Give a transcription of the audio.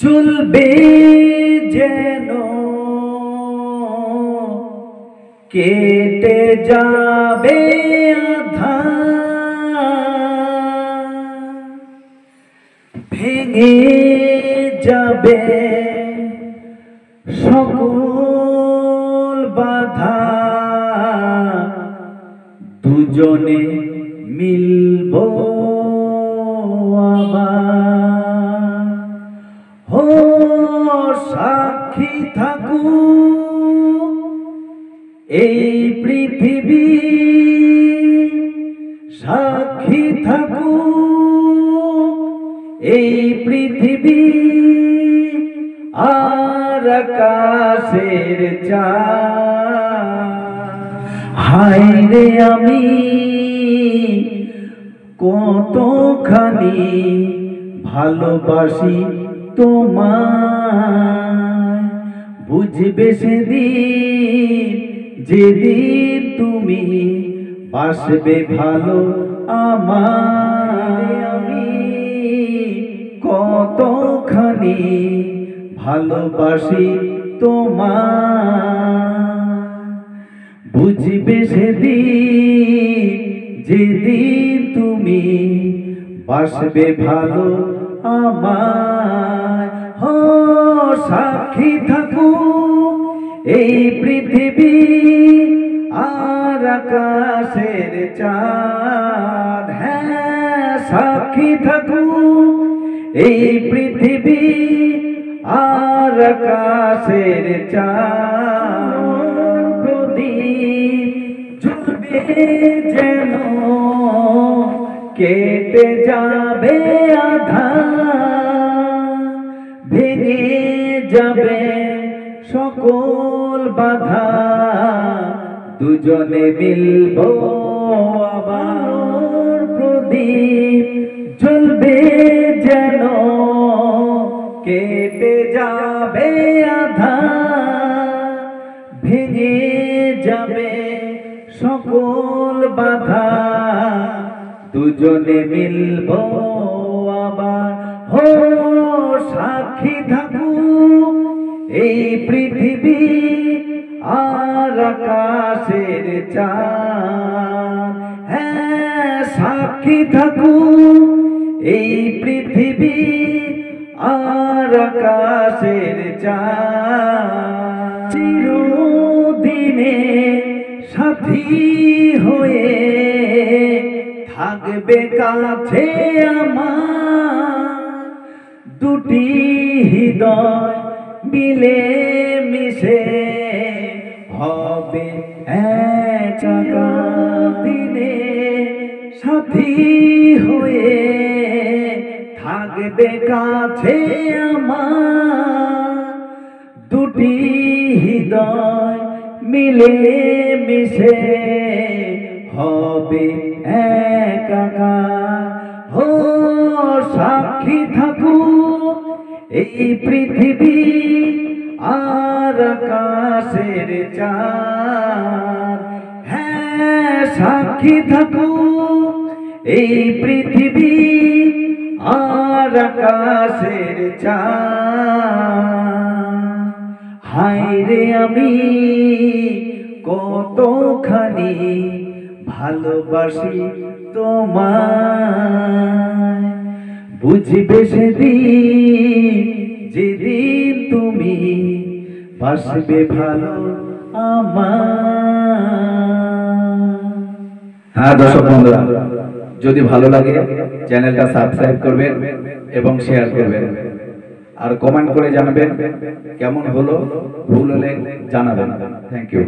জ্বলবে যেন কেটে যাবে আঁধার, ভেঙে যাবে সকল বাধা, দুজনে মিলব আবার। ও সাক্ষী থাকুক এই পৃথিবী, সাক্ষী থাকুক এই পৃথিবী, আর আকাশের চাঁদ। হায় রে আমি কতখানি ভালোবাসি তোমায়, বুঝবে সেদিন যেদিন তুমি বাসবে ভালো আমায়। আমি কতখানি ভালোবাসি তোমায়, বুঝবে সেদিন যেদিন তুমি বাসবে ভালো আমায়। ও সাক্ষী থাকুক এই পৃথিবী, আর আকাশের চাঁদ। হ্যাঁ সাক্ষী থাকুক এই পৃথিবী, আর আকাশের চাঁদ। প্রদীপ জ্বলবে যেন কেটে যাবে আঁধার, ভেঙে যাবে সকল বাধা, দুজনে মিলব আবার। প্রদীপ জ্বলবে যেন কেটে যাবে আঁধার, ভেঙে যাবে সকল বাধা, দুজনে মিলব আবার। ও সাক্ষী থাকুক এই পৃথিবী, আর আকাশের চাঁদ। হ্যাঁ সাক্ষী থাকুক এই পৃথিবী, আর আকাশের চাঁদ। চিরদিনে সাথী হয়ে থাকবে কাছে আমার, দুটি হৃদয় মিলে মিশে হবে একা দিনে। সাথী হয়ে থাকবে কাছে আমার, দুটি হৃদয় মিলে মিশে হবে একাকার। ও সাক্ষী থাকুক এই পৃথিবী, আর আকাশের চাঁদ। হ্যাঁ সাক্ষী থাকুক এই পৃথিবী, আর আকাশের চাঁদ। হায় রে আমি কতখানি ভালোবাসি তোমায়, বুঝবে সেদিন যেদিন তুমি বাসবে ভালো আমায়। হ্যাঁ দর্শক বন্ধুরা, যদি ভালো লাগে চ্যানেলটা সাবস্ক্রাইব করবেন এবং শেয়ার করবেন, আর কমেন্ট করে জানাবেন কেমন হলো, ভুল হলে জানাবেন। Thank you.